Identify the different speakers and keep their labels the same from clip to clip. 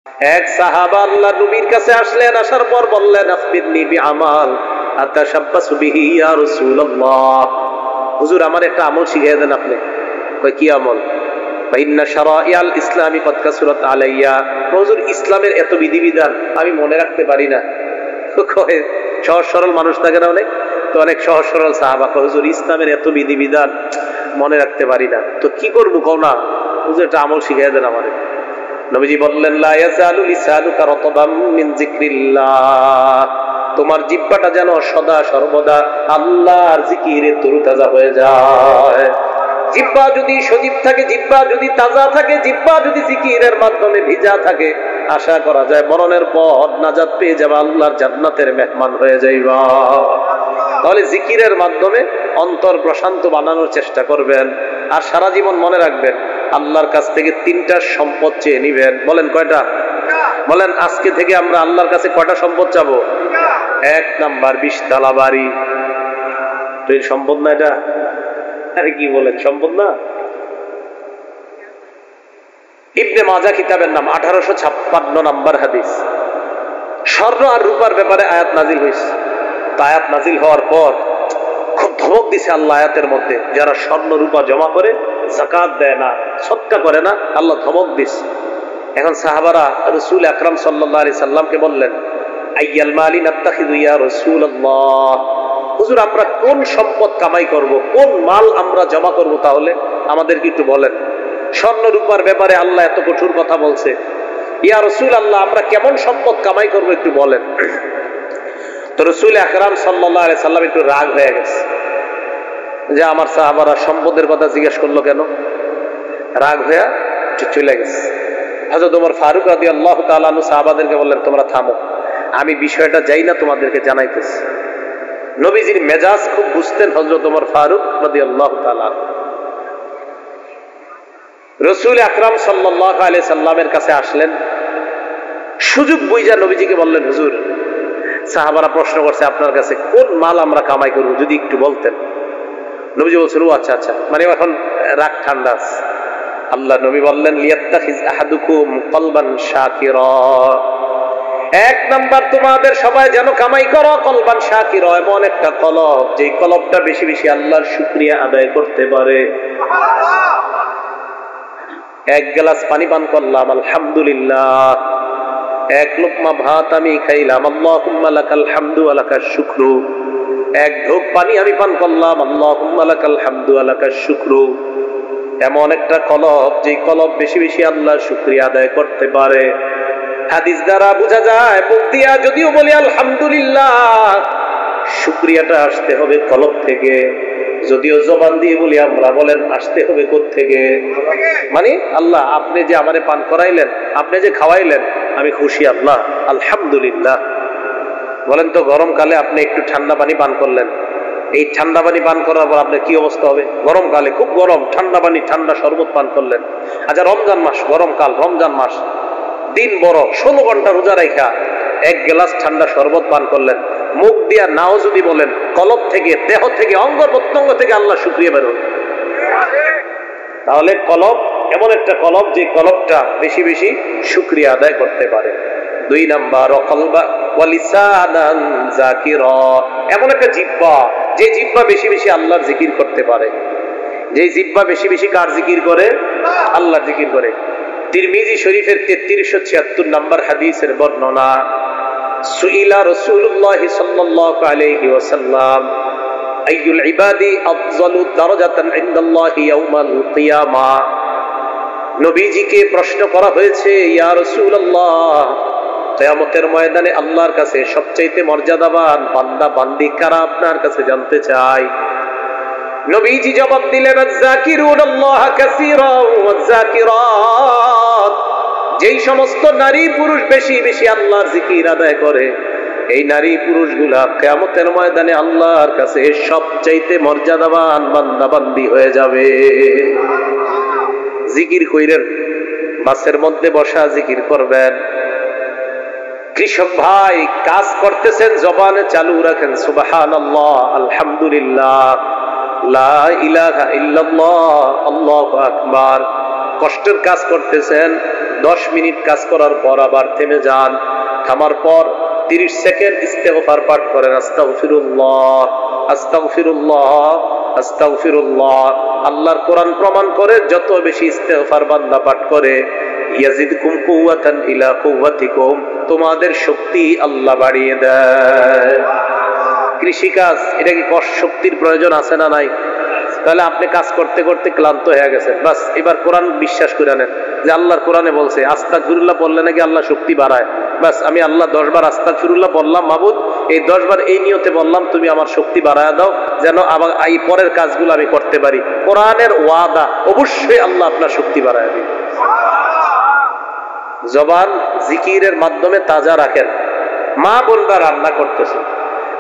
Speaker 1: এক সাহাবা আল্লাহ নবীর কাছে আসলেন, আসার পর বললেন, আখবিরনি বিআমাল আতাশাব্বাসু বিহি ইয়া রাসূলুল্লাহ। হুজুর, আমার একটা আমল শিখিয়ে দেন আপনি। কয়, কি আমল? ইন্না শারাইআল ইসলামি কদ কাসুরাত আলাইয়া। হুজুর, ইসলামের এত বিধিবিধান আমি মনে রাখতে পারি না। কয়, সহজ সরল মানুষ থাকে না অনেক, তো অনেক সহজ সরল সাহাবা কয়, হুজুর ইসলামের এত বিধিবিধান মনে রাখতে পারি না, তো কি করবো কও না, হুজুর একটা আমল শিখিয়ে দেন আমারে। নবীজি বললেন, লা ইয়াজালু লিসানুকা রাতবাম মিন যিকরিল্লাহ। তোমার জিহ্বাটা যেন সদা সর্বদা আল্লাহর জিকিরে তরুতাজা হয়ে যায়। জিহ্বা যদি সজীব থাকে, জিহ্বা যদি তাজা থাকে, জিহ্বা যদি জিকিরের মাধ্যমে ভিজা থাকে, আশা করা যায় মরণের পর নাজাত পেয়ে যাবে, আল্লাহর জান্নাতের মেহমান হয়ে যাইবা। তাহলে জিকিরের মাধ্যমে অন্তর প্রশান্ত বানানোর চেষ্টা করবেন। আর সারা জীবন মনে রাখবেন, আল্লাহর কাছ থেকে 3টা সম্পদ চেয়ে নিবেন। বলেন কয়টা? বলেন, আজকে থেকে আমরা আল্লাহর কাছে কয়টা সম্পদ চাবো? 1 নাম্বার 20 তলা বাড়ি। তো এই সম্পদ না এটা? আরে কি বলেন, সম্পদ না? ইবনে মাজাহ কিতাবের নাম, 1856 নাম্বার হাদিস। স্বর্ণ আর রূপার ব্যাপারে আয়াত নাজিল হয়েছে। তা আয়াত নাজিল হওয়ার পর খুব ধমক দিছে আল্লাহ আয়াতের মধ্যে, যারা স্বর্ণ রূপা জমা করে যাকাত দেয় না, সদকা করে না, আল্লাহ ধমক দিছে। এখন সাহাবারা রাসূল আকরাম সাল্লাল্লাহু আলাইহি সাল্লামকে বললেন, আইয়াল মালি নাত্তাখিযু ইয়া রাসূলুল্লাহ। হুজুর, আমরা কোন সম্পদ কামাই করব, কোন মাল আমরা জমা করব, তাহলে আমাদেরকে একটু বলেন। স্বর্ণ রূপার ব্যাপারে আল্লাহ এত কঠোর কথা বলছে, ইয়া রাসূলুল্লাহ আমরা কেমন সম্পদ কামাই করব একটু বলেন। তো রাসূল আকরাম সাল্লাল্লাহু আলাইহি সাল্লাম একটু রাগ হয়ে গেছে যে আমার সাহাবারা সম্পদের কথা জিজ্ঞেস করলো কেন। রাগ হয়ে চলে গেছে। হযরত ওমর ফারুক রাদিয়াল্লাহু তাআলা আনহু সাহাবাদেরকে বললেন, তোমরা থামো, আমি বিষয়টা যাই না তোমাদেরকে জানাইতেছি। নবীজির মেজাজ খুব বুঝতেন হযরত ওমর ফারুক রাদিয়াল্লাহু তাআলা। রাসূল আকরাম সাল্লাল্লাহু আলাইহি সাল্লামের কাছে আসলেন, সুযোগ বুঝা নবীজিকে বললেন, হুজুর সাহাবারা প্রশ্ন করছে আপনার কাছে, কোন মাল আমরা কামাই করব যদি একটু বলতেন। নবীজি বলছেন, ও আচ্ছা আচ্ছা, মানে এখন রাগ ঠান্ডা আছে। আল্লাহ নবী বললেন, লিয়াত্তাখিজ আহাদুকুম কলবান শাকিরা। 1 নাম্বার, তোমাদের সবাই যেন কামাই করো কলবান শাকিরা, এমন একটা কলব যে কলবটা বেশি বেশি আল্লাহর শুকরিয়া আদায় করতে পারে। 1 গ্লাস পানি পান করলাম, আলহামদুলিল্লাহ। 1 লোকমা ভাত আমি খাইলাম, আল্লাহুম্মা লাকাল হামদু ওয়া লাকাশ শুকরু। 1 ঢোক পানি আমি পান করলাম, আল্লাহুম্মা লাকাল হামদু ওয়া লাকাশ শুকরু। এমন একটা কলব যে কলব বেশি বেশি আল্লাহর শুকরিয়া আদায় করতে পারে। হাদিস দ্বারা বোঝা যায়, মুখ দিয়া যদিও বলি আলহামদুলিল্লাহ, শুকরিয়াটা আসতে হবে কলব থেকে। যদিও জবান দিয়ে বলি আমরা, বলেন আসতে হবে কোত্থেকে? মানে আল্লাহ, আপনি যে আমারে পান করাইলেন, আপনি যে খাওয়াইলেন, আমি খুশি আল্লাহ, আলহামদুলিল্লাহ। বলেন তো, গরমকালে আপনি একটু ঠান্ডা পানি পান করলেন, এই ঠান্ডা পানি পান করার পর আপনার কি অবস্থা হবে? গরমকালে খুব গরম, ঠান্ডা পানি, ঠান্ডা শরবত পান করলেন। আচ্ছা, রমজান মাস, গরমকাল, রমজান মাস, দিন বড়, 16 ঘন্টা রোজা রাখা 1 গ্লাস ঠান্ডা শরবত পান করলেন। মুখ দিয়া নাও যদি বলেন, কলব থেকে, দেহ থেকে, অঙ্গ প্রত্যঙ্গ থেকে আল্লাহ শুকরিয়া বের হবে। তাহলে কলব এমন একটা কলব যে কলবটা বেশি বেশি শুকরিয়া আদায় করতে পারে। 2 নাম্বার, কলবা ওয়া লিসানান যাকিরা, এমন একটা জিহ্বা যে জিহ্বা বেশি বেশি আল্লাহর জিকির করতে পারে। যে জিহ্বা বেশি বেশি কার জিকির করে? আল্লাহর জিকির করে। তিরমিজি শরীফের 3376 নাম্বার হাদিসের বর্ণনা, সুইলা রাসূলুল্লাহ সাল্লাল্লাহু আলাইহি ওয়াসাল্লাম আইয়ুল ইবাদি আফযালু দারাজাতান ইনদাল্লাহি ইয়াউমাল কিয়ামা। নবীজিকে প্রশ্ন করা হয়েছে, ইয়া রাসূলুল্লাহ, কিয়ামতের ময়দানে আল্লাহর কাছে সবচেয়ে মর্যাদাবান বান্দা বান্দি কারা আপনার কাছে জানতে চাই। নবীজি জবাব দিলেন, আয-যাকিরুনাল্লাহা কাসীরা ওয়াজ-যাকিরাত। যেই সমস্ত নারী পুরুষ বেশি বেশি আল্লাহর জিকির আদায় করে, এই নারী পুরুষগুলা কিয়ামতের ময়দানে আল্লাহর কাছে সবচাইতে মর্যাদাবান বান্দা বান্দি হয়ে যাবে। জিকির কইরেন, বাসের মধ্যে বসা জিকির করবেন। কৃষক ভাই কাজ করতেছেন, জবানে চালু রাখেন সুবহানাল্লাহ, আলহামদুলিল্লাহ, লা ইলাহা ইল্লাল্লাহ, আল্লাহু আকবার। কষ্টের কাজ করতেছেন, 10 মিনিট কাজ করার পর আবার থেমে যান, থামার পর 30 সেকেন্ড ইস্তেগফার পাঠ করেন, আস্তাগফিরুল্লাহ আস্তাগফিরুল্লাহ আস্তাগফিরুল্লাহ। আল্লাহর কোরআন প্রমাণ করে যত বেশি ইস্তেগফার বান্দা পাঠ করে, ইয়াজিদকুম কুওয়াতান ইলা কুওয়াতিকুম, তোমাদের শক্তি আল্লাহ বাড়িয়ে দেয়। কৃষিকাজ, এটা কি শক্তির প্রয়োজন আছে না নাই? তাহলে আপনি কাজ করতে করতে ক্লান্ত হয়ে গেছেন, বাস এবার কোরআন বিশ্বাস করে নেন যে আল্লাহর কোরআনে বলছে আস্তাগফিরুল্লাহ বললে নাকি আল্লাহ শক্তি বাড়ায়। বাস আমি আল্লাহ 10 বার আস্তাগফিরুল্লাহ বললাম, মাবুদ এই 10 বার এই নিয়তে বললাম তুমি আমার শক্তি বাড়ায় দাও, যেন আবার এই পরের কাজগুলো আমি করতে পারি। কোরআনের ওয়াদা, অবশ্যই আল্লাহ আপনার শক্তি বাড়ায় দিবে। জবান জিকিরের মাধ্যমে তাজা রাখেন। মা বোনরা রান্না করতেছে,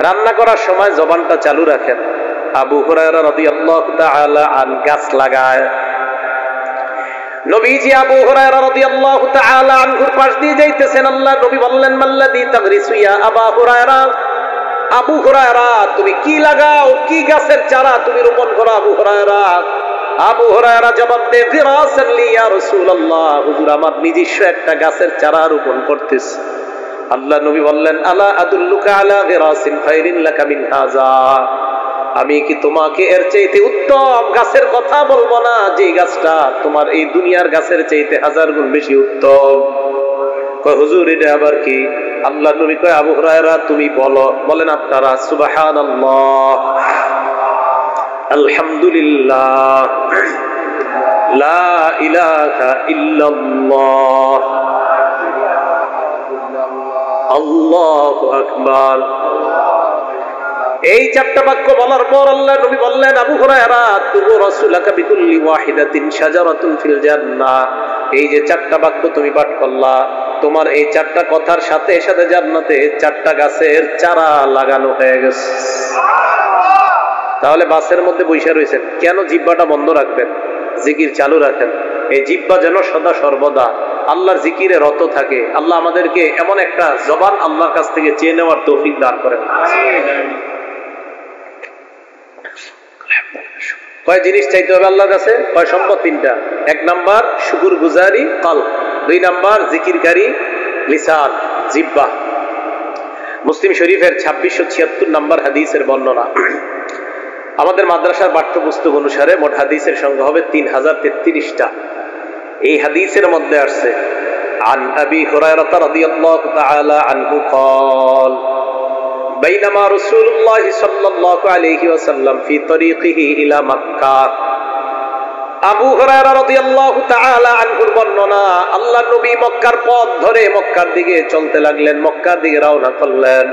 Speaker 1: রান্না করার সময় জবানটা চালু রাখেন। আবু হুরায়রা রাদিয়াল্লাহু তাআলা আনহু গাছ লাগায়, নবীজি আবু হুরায়রা রাদিয়াল্লাহু তাআলা আনহুর পাশ দিয়ে যাইতেছেন, আল্লাহ নবী বললেন মাল্লাযী তাগরিসু ইয়া আবু হুরায়রা, আবু হুরায়রা তুমি কি লাগাও, কি গাছের চারা তুমি রোপণ করো আবু হুরায়রা? আবু হুরায়রা জবাব দেয় ফিরাসান লি ইয়া রাসূলুল্লাহ, হুজুর আমার নিজস্ব একটা গাছের চারা রোপণ করতেছি। আল্লাহ নবী বললেন আলা আদুল্লুকা আলা গিরাসিন খায়রিন লাকা মিন হাযা, আমি কি তোমাকে এর চাইতে উত্তম গাছের কথা বলবো না, যে গাছটা তোমার এই দুনিয়ার গাছের চাইতে 1000 গুণ বেশি উত্তম? কয় হুজুর এটা আবার কি? আল্লাহ নবী কয় আবু হুরায়রা তুমি বলো। বলেন আপনারা সুবহানাল্লাহ আলহামদুলিল্লাহ লা ইলাহা ইল্লাল্লাহ আল্লাহু আকবার। এই 4টা বাক্য বলার পর আল্লাহ নবী বললেন আবু হুরায়রা তুবু রাসূলাকা বিকুল্লি ওয়াহিদাতিন শাজারাতুন ফিল জান্নাহ, এই যে 4টা বাক্য তুমি পাঠ করলা, তোমার এই 4টা কথার সাথে সাথে জান্নাতে 4টা গাছের চারা লাগানো হয়ে গেছে। তাহলে বাসের মধ্যে বসে রয়েছেন কেন? জিহ্বাটা বন্ধ রাখবেন, জিকির চালু রাখেন। এই জিহ্বা যেন সদা সর্বদা আল্লাহর জিকিরে রত থাকে। আল্লাহ আমাদেরকে এমন একটা জবান আল্লাহর কাছ থেকে চেয়ে নেওয়ার তৌফিক দান করেন। কয় জিনিস চাইতে হবে আল্লাহর কাছে? কয় সম্পদ? 3টা। 1 নাম্বার শুকর গুজারি কলব, 2 নাম্বার জিকিরকারী লিসান জিহ্বা। মুসলিম শরীফের 2676 নাম্বার হাদিসের বর্ণনা। আমাদের মাদ্রাসার পাঠ্যপুস্তক অনুসারে মোট হাদিসের সংখ্যা হবে 3033টা। এই হাদিসের মধ্যে আসছে আন আবি হুরায়রা রাদিয়াল্লাহু তাআলা আনহু قال بينما رسول الله صلى الله عليه وسلم في طريقه الى مكة। আবু হুরায়রা রাদিয়াল্লাহু তাআলা আনহুর বর্ণনা, আল্লাহ নবী মক্কার পথ ধরে মক্কার দিকে চলতে লাগলেন, মক্কার দিকে রওনা করলেন।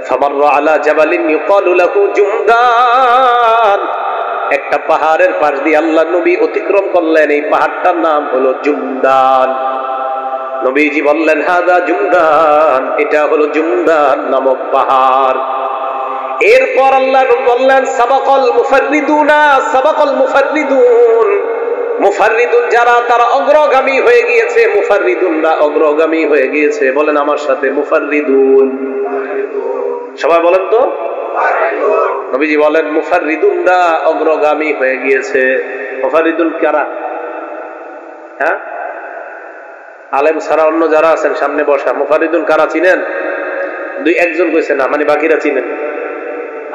Speaker 1: ফামাররা আলা জাবালিন ইউকালু লাহু জুমদান, একটা পাহাড়ের পাশ দিয়ে আল্লাহ নবী অতিক্রম করলেন, এই পাহাড়টার নাম হলো জুমদান। নবীজি বললেন হাদা জুমদান, এটা হলো জুমদান নামক পাহাড়। এরপর আল্লাহ নবী বললেন সাবাকাল মুফাররিদুনা, সাবাকাল মুফাররিদুন, মুফাররিদুন যারা তারা অগ্রগামী হয়ে গিয়েছে, মুফাররিদুনরা অগ্রগামী হয়ে গিয়েছে। বলেন আমার সাথে মুফাররিদুন, সবাই বলেন তো। নবীজি বলেন মুফাররিদুনরা অগ্রগামী হয়ে গিয়েছে। মুফাররিদুন কারা? হ্যাঁ, আলেম ছাড়া অন্য যারা আছেন সামনে বসা, মুফাররিদুন কারা চিনেন? 2-1 কইছে না, মানে বাকিরা চিনেন।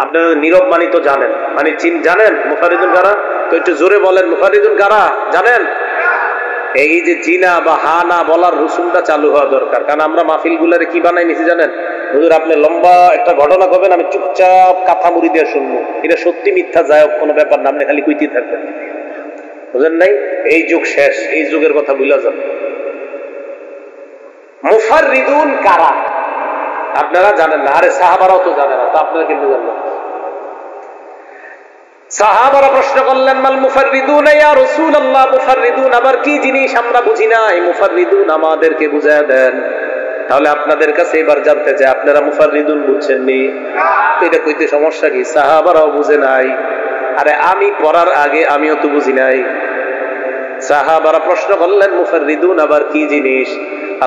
Speaker 1: আপনারা নীরব মানি তো জানেন, মানে জানেন মুফাররিদুন কারা? তো একটু জোরে বলেন মুফাররিদুন কারা জানেন? এই যে জিনা বা হানা বলার রুসুমটা চালু হওয়া দরকার। কারণ আমরা মাহফিল গুলারে কি বানাই নিছি জানেন? হুজুর আপনি লম্বা একটা ঘটনা করবেন, আমি চুপচাপ কাঁথা মুড়ি দিয়ে শুনবো, এটা সত্যি মিথ্যা যাই হোক কোনো ব্যাপার না, আপনি খালি কইতেই থাকবেন। বুঝলেন নাই? এই যুগ শেষ, এই যুগের কথা ভুলে যান। মুফাররিদুন কারা আপনারা জানেন না? আরে সাহাবারাও তো জানে না, তা আপনারা কেমনে জানবেন? সাহাবারা প্রশ্ন করলেন মাল মুফাররিদুন ইয়া রাসূলুল্লাহ, মুফাররিদুন আবার কি জিনিস? আমরা বুঝি না, এই মুফাররিদুন আমাদেরকে বুঝায় দেন। তাহলে আপনাদের কাছে এবার জানতে চাই আপনারা মুফাররিদুন বুঝছেন নি? এটা কইতে সমস্যা কি? সাহাবারাও বুঝে নাই। আরে আমি পড়ার আগে আমিও তো বুঝি নাই। সাহাবারা প্রশ্ন করলেন মুফাররিদুন আবার কি জিনিস?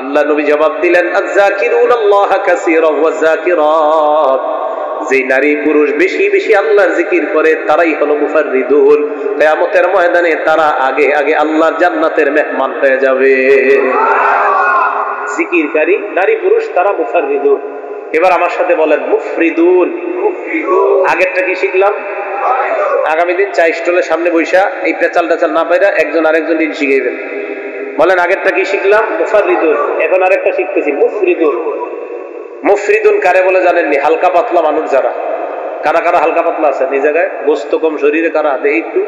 Speaker 1: আল্লাহ নবী জবাব দিলেন আয-যাকিরুনাল্লাহা কাসীরান ওয়াজ-যাকিরাত, যে নারী পুরুষ বেশি বেশি আল্লাহর জিকির করে তারাই হলো মুফাররিদুন। কিয়ামতের ময়দানে তারা আগে আগে আল্লাহর জান্নাতের মেহমান হয়ে যাবে। জিকিরকারী নারী পুরুষ তারা মুফাররিদুন। এবার আমার সাথে বলেন মুফরিদুন। আগেরটা কি শিখলাম? আগামী দিন চা স্টলের সামনে বৈশা এই পেঁচাল টাচাল না পাইরা একজন আরেকজন দিন শিখাইবেন। বলেন আগেরটা কি শিখলাম? মুফাররিদুন। এখন আরেকটা শিখতেছি মুফরিদুন। মুফরিদুন কারে বলে জানেননি? হালকা পাতলা মানুষ যারা। কারা কারা হালকা পাতলা আছে এই জায়গায়? গোস্ত কম শরীরে কারা দেখি একটু।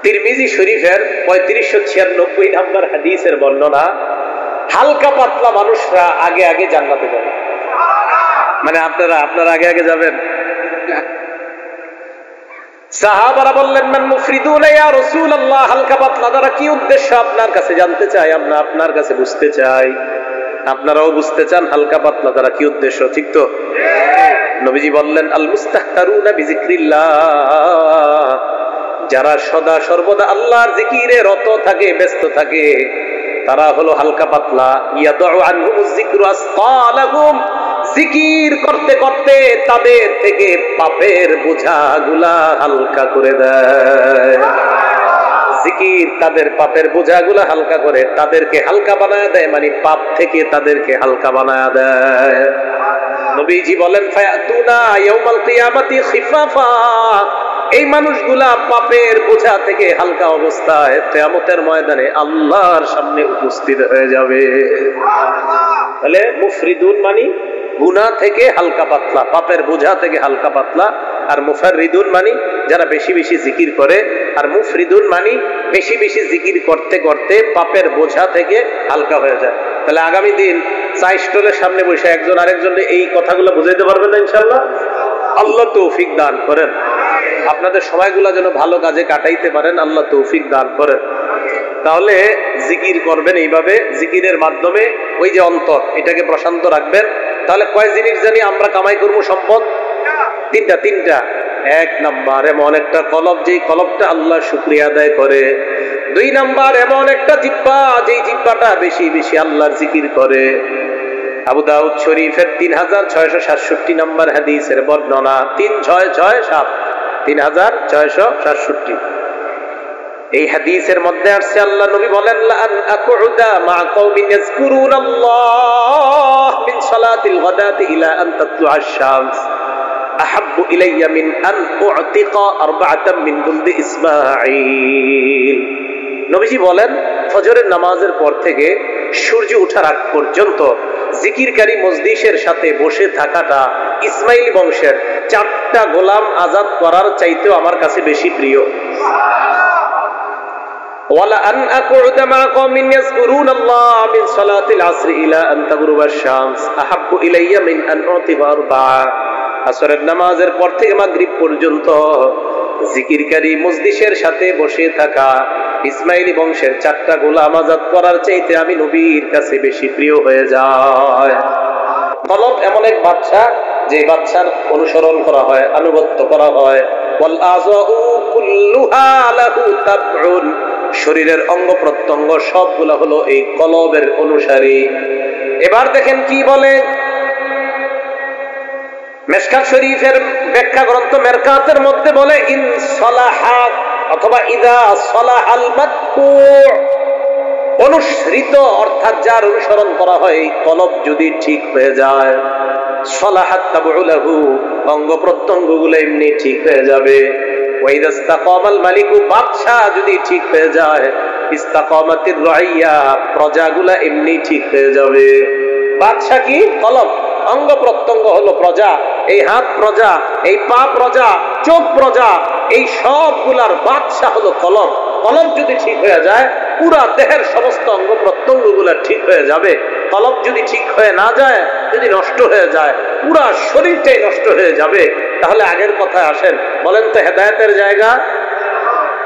Speaker 1: তিরমিজি শরীফের 3596 নম্বর হাদিসের বর্ণনা, হালকা পাতলা মানুষরা আগে আগে জান্নাতে যাবে। মানে আপনারা আগে আগে যাবেন। সাহাবারা বললেন মান মুফরিদুন ইয়া রাসূলুল্লাহ, হালকা পাতলা দ্বারা কি উদ্দেশ্য আপনার কাছে জানতে চাই, আমরা আপনার কাছে বুঝতে চাই। আপনারাও বুঝতে চান হালকা পাতলা দ্বারা কি উদ্দেশ্য, ঠিক তো? নবীজি বললেন আল মুস্তাহতারুনা বিজিক্রিল্লাহ, যারা সদা সর্বদা আল্লাহর জিকিরে রত থাকে, ব্যস্ত থাকে, তারা হলো হালকা পাতলা। ইয়াদউ আনহুমুজ যিকরু আসকালাহুম, জিকির করতে করতে তাদের থেকে পাপের বোঝাগুলা হালকা করে দেয়। জিকির তাদের পাপের বোঝাগুলা হালকা করে, তাদেরকে হালকা বানায় দেয়, মানে পাপ থেকে তাদেরকে হালকা বানায় দেয়। নবীজি বলেন ফায়াতুনা ইয়াউমাল কিয়ামাতি খিফাফা, এই মানুষগুলা পাপের বোঝা থেকে হালকা অবস্থায় কিয়ামতের ময়দানে আল্লাহর সামনে উপস্থিত হয়ে যাবে। তাহলে মুফরিদুন মানে গুনাহ থেকে হালকা পাতলা, পাপের বোঝা থেকে হালকা পাতলা। আর মুফাররিদুন মানে যারা বেশি বেশি জিকির করে। আর মুফরিদুন মানে বেশি বেশি জিকির করতে করতে পাপের বোঝা থেকে হালকা হয়ে যায়। তাহলে আগামী দিন চা স্টলের সামনে বসে একজন আরেকজনকে এই কথাগুলো বুঝাইতে পারবেন না ইনশাআল্লাহ? আল্লাহ তৌফিক দান করেন। আপনাদের সময়গুলা যেন ভালো কাজে কাটাইতে পারেন, আল্লাহ তৌফিক দান করেন। তাহলে জিকির করবেন এইভাবে, জিকিরের মাধ্যমে ওই যে অন্তর এটাকে প্রশান্ত রাখবেন। তাহলে কয় জিনিস জানি আমরা কামাই করবো সম্পদ? তিনটা। এক নাম্বার এমন একটা কলব, যেই কলবটা আল্লাহ শুকরিয়া আদায় করে। 2 নাম্বার এমন একটা জিহ্বা, যেই জিহ্বাটা বেশি বেশি আল্লাহর জিকির করে। আবু দাউদ শরীফের 3667 নম্বর হাদিসের বর্ণনা, 3667, 3667। এই হাদিসের মধ্যে আসছে আল্লাহ নবী বলেন লান আকুদা মা কওমিন ইয়াযকুরুনাল্লাহ মিন সালাতিল গাদাতি ইলা আন তাতলুআ আশ-শামস আহাব্বু ইলাইয়া মিন আন উ'তিকা আরবাআতাম মিন বুলদি ইসমাঈল। নবীজি বলেন ফজরের নামাজের পর থেকে সূর্য ওঠার আগ পর্যন্ত জিকিরকারী মজলিসের সাথে বসে থাকাটা ইসমাইল বংশের 4টা গোলাম আজাদ করার চাইতেও আমার কাছে বেশি প্রিয়। ওয়ালা আন আকুদা মা কওমিন ইয়াযকুরুনাল্লাহ মিন সালাতিল আসর ইলা আন তাগরুবা আশ-শামস আহাব্বু ইলাইয়া মিন আন উ'তিবা আরবা'a। আসরের নামাজের পর থেকে মাগরিব পর্যন্ত জিকিরকারী মজলিসের সাথে বসে থাকা ইসমাইলি বংশের 4টা গোলাম আজাদ করার চাইতে আমি নবীর কাছে বেশি প্রিয় হয়ে যায়। কলব এমন এক বাদশা, যে বাদশার অনুসরণ করা হয়, আনুগত্য করা হয়। ওয়াল আযাউ কুল্লুহা লাহু তাবউন, শরীরের অঙ্গ প্রত্যঙ্গ সবগুলা হলো এই কলবের অনুসারী। এবার দেখেন কি বলে মেশকাত শরীফের ব্যাখ্যা গ্রন্থ মেরকাতের মধ্যে বলে ইন সালাহাত অথবা ইদা সালাহাল মাতবু', অনুসৃত অর্থাৎ যার অনুসরণ করা হয় এই কলব যদি ঠিক হয়ে যায়, সালাহাত তাবউলাহু, অঙ্গ প্রত্যঙ্গগুলো এমনি ঠিক হয়ে যাবে। ওয়া ইদা ইসতাকামাল মালিকু, বাদশা যদি ঠিক হয়ে যায়, ইসতাকামাতির রাইয়া, প্রজাগুলা এমনি ঠিক হয়ে যাবে। বাদশা কি? কলব। অঙ্গ প্রত্যঙ্গ হলো প্রজা, এই হাত প্রজা, এই পা প্রজা, চোখ প্রজা, এই সবগুলার বাদশা হলো কলব। কলব যদি ঠিক হয়ে যায়, পুরা দেহের সমস্ত অঙ্গ প্রত্যঙ্গ গুলা ঠিক হয়ে যাবে। কলব যদি ঠিক হয়ে না যায়, যদি নষ্ট হয়ে যায়, পুরা শরীরটাই নষ্ট হয়ে যাবে। তাহলে আগের কথায় আসেন, বলেন তো হেদায়েতের জায়গা,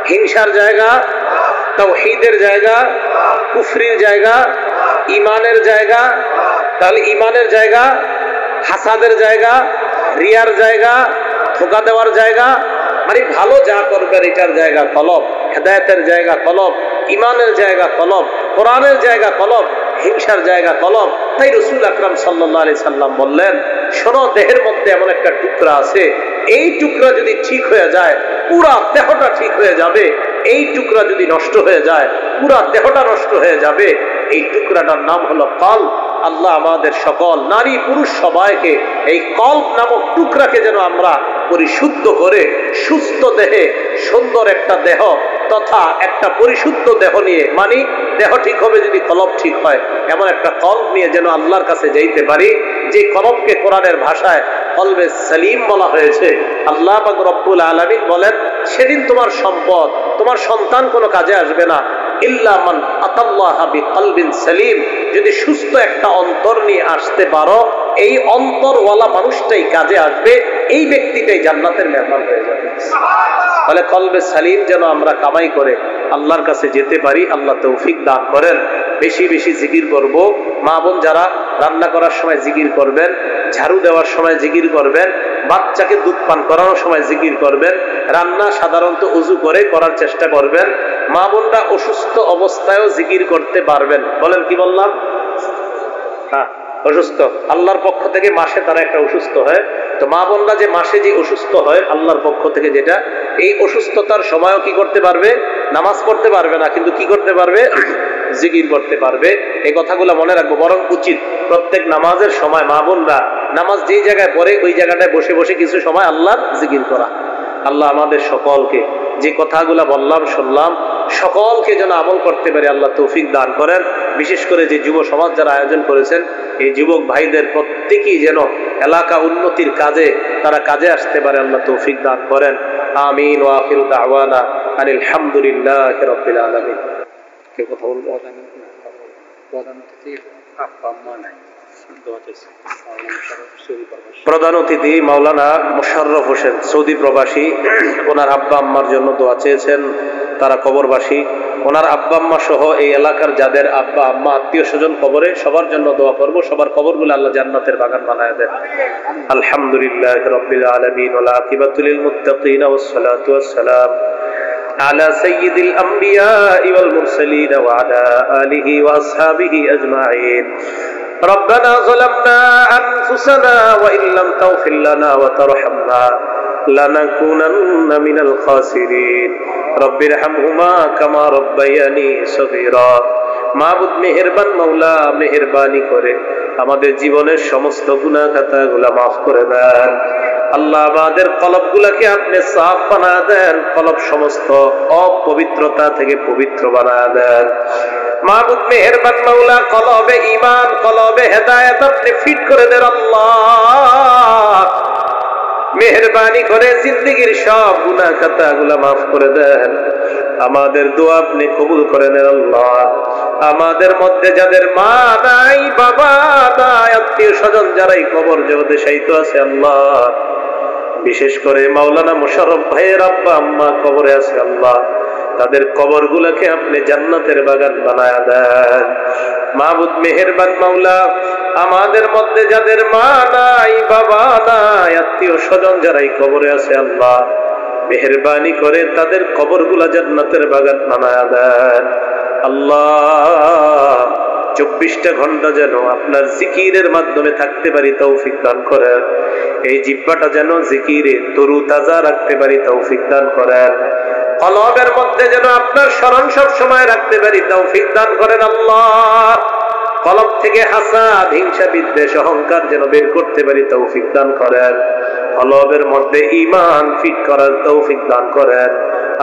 Speaker 1: হিংসার জায়গা, তাওহীদের জায়গা, কুফরির জায়গা, ঈমানের জায়গা। তাহলে ঈমানের জায়গা, হাসাদের জায়গা, রিয়ার জায়গা, ধোঁকা দেওয়ার জায়গা, মানে ভালো যা করবেন এটার জায়গা কলব, হেদায়েতের জায়গা কলব, ঈমানের জায়গা কলব, কোরআনের জায়গা কলব, হিংসার জায়গা কলব। তাই রাসূল আকরাম সাল্লাল্লাহু আলাইহি সাল্লাম বললেন, শোনো, দেহের মধ্যে এমন একটা টুকরা আছে, এই টুকরা যদি ঠিক হয়ে যায় পুরা দেহটা ঠিক হয়ে যাবে, এই টুকরা যদি নষ্ট হয়ে যায় পুরা দেহটা নষ্ট হয়ে যাবে। এই টুকরাটার নাম হলো কলব। আল্লাহ আমাদের সকল নারী পুরুষ সবাইকে এই কলব নামক টুকরাকে যেন আমরা পরিশুদ্ধ করে সুস্থ দেহে সুন্দর একটা দেহ তথা একটা পরিশুদ্ধ দেহ নিয়ে, মানে দেহ ঠিক হবে যদি কলব ঠিক হয়, এমন একটা কলব নিয়ে যেন আল্লাহর কাছে যাইতে পারি, যে কলবকে কোরআনের ভাষায় কলবে সালিম বলা হয়েছে। আল্লাহ পাক রব্বুল আলামিন বলেন, সেদিন তোমার সম্পদ, তোমার সন্তান কোনো কাজে আসবে না, ইল্লা মান আতাল্লাহা বিকলবিন সালিম। যদি সুস্থ একটা অন্তর নিয়ে আসতে পারো, এই অন্তরওয়ালা মানুষটাই কাজে আসবে, এই ব্যক্তিটাই জান্নাতের মেহমান হয়ে যাবে। তাহলে কলবে সালিম যেন আমরা কামাই করে আল্লাহর কাছে যেতে পারি, আল্লাহ তৌফিক দান করেন। বেশি বেশি জিকির করব। মা বোন যারা রান্না করার সময় জিকির করবেন, ঝাড়ু দেওয়ার সময় জিকির করবেন, বাচ্চাকে দুধ পান করানোর সময় জিকির করবেন, রান্না সাধারণত উজু করে করার চেষ্টা করবেন। মা বোনরা অসুস্থ অবস্থায়ও জিকির করতে পারবেন। বলেন, কি বললাম? হ্যাঁ, অসুস্থ আল্লাহর পক্ষ থেকে মাসে তারা একটা অসুস্থ হয়, তো মা বোনরা যে মাসে যে অসুস্থ হয় আল্লাহর পক্ষ থেকে যেটা, এই অসুস্থতার সময়ও কি করতে পারবে? নামাজ পড়তে পারবে না, কিন্তু কি করতে পারবে? জিকির করতে পারবে। এই কথাগুলো মনে রাখবো। বরং উচিত প্রত্যেক নামাজের সময় মা বোনরা নামাজ যেই জায়গায় পড়ে ওই জায়গাটায় বসে বসে কিছু সময় আল্লাহর জিকির করা। আল্লাহ আমাদের সকলকে যে কথাগুলো বললাম শুনলাম সকলকে যেন আমল করতে পারে আল্লাহ তৌফিক দান করেন। বিশেষ করে যে যুব সমাজ যারা আয়োজন করেছেন, এই যুবক ভাইদের প্রত্যেকেই যেন এলাকা উন্নতির কাজে তারা কাজে আসতে পারে, আল্লাহ তৌফিক দান করেন। আমিন। ওয়া আখিরু দাওয়ানা আনিল হামদুলিল্লাহি রাব্বিল আলামিন। কে কথা বলবো? প্রধান অতিথি মাওলানা মোশাররফ হোসেন, সৌদি প্রবাসী, ওনার আব্বা আম্মার জন্য দোয়া চেয়েছেন। তারা কবরবাসী। ওনার আব্বা আম্মা সহ এই এলাকার যাদের আব্বা আম্মা আত্মীয় স্বজন কবরে, সবার জন্য দোয়া করব, সবার কবরগুলো আল্লাহ জান্নাতের বাগান বানায় দেন। আলহামদুলিল্লাহি রাব্বিল আলামিন ওয়াল আকিবাতু লিল মুত্তাকিন ওয়াস সালাতু ওয়াস সালাম আলা সাইয়্যিদিল আমবিয়াই ওয়াল মুরসালিন ওয়া আলা আলিহি ওয়া আসহাবিহি আজমাইন। ربنا ظلمنا أنفسنا وإن لم تغفر لنا وترحمنا لنكونن من الخاسرين رب ارحمهما كما ربياني صغيرا। মাবুদ মেহেরবান মাওলা, মেহেরবানি করে আমাদের জীবনের সমস্ত গুনাহ খাতাগুলো মাফ করে দেন। আল্লাহ আমাদের কলবগুলোকে আপনি সাফ বানায় দেন, কলব সমস্ত অপবিত্রতা থেকে পবিত্র বানায় দেন। মাবুদ মেহেরবান মাওলা, কলবে ঈমান, কলবে হেদায়েত আপনি ফিট করে দেন। আল্লাহ মেহেরবানি করে জিন্দেগীর সব গুনাহ খাতাগুলো মাফ করে দেন। আমাদের দোয়া আপনি কবুল করে নেন। আল্লাহ আমাদের মধ্যে যাদের মা নাই, বাবা নাই, আত্মীয় স্বজন যারাই কবর জগতে শায়িত আছে, আল্লাহ বিশেষ করে মাওলানা মোশাররফ ভাইয়ের আব্বা আম্মা কবরে আছে, আল্লাহ তাদের কবরগুলোকে আপনি জান্নাতের বাগান বানায়া দেন। মাবুদ মেহেরবান মাওলা, আমাদের মধ্যে যাদের মা নাই, বাবা নাই, আত্মীয় স্বজন যারাই কবরে আছে, আল্লাহ মেহেরবানি করে তাদের কবরগুলা জান্নাতের বাগান বানায়া দেন। আল্লাহ 24টা ঘন্টা যেন আপনার জিকিরের মাধ্যমে থাকতে পারি তৌফিক দান করেন। এই জিহ্বাটা যেন জিকিরে তরু তাজা রাখতে পারি তৌফিক দান করেন। কলবের মধ্যে যেন আপনার স্মরণ সব সময় রাখতে পারি তৌফিক দান করেন। আল্লাহ কলব থেকে হাসাদ, হিংসা, বিদ্বেষ, অহংকার যেন বের করতে পারি তৌফিক দান করেন। কলবের মধ্যে ঈমান ফিট করার তৌফিক দান করেন।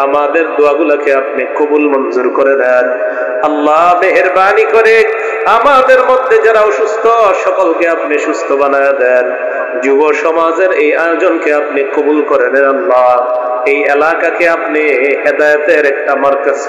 Speaker 1: আমাদের দোয়াগুলোকে আপনি কবুল মঞ্জুর করে দেন। আল্লাহ মেহেরবানি করে আমাদের মধ্যে যারা অসুস্থ সকলকে আপনি সুস্থ বানায় দেন। যুব সমাজের এই আয়োজনকে আপনি কবুল করে নেন। আল্লাহ এই এলাকাকে আপনি হেদায়েতের একটা মার্কাজ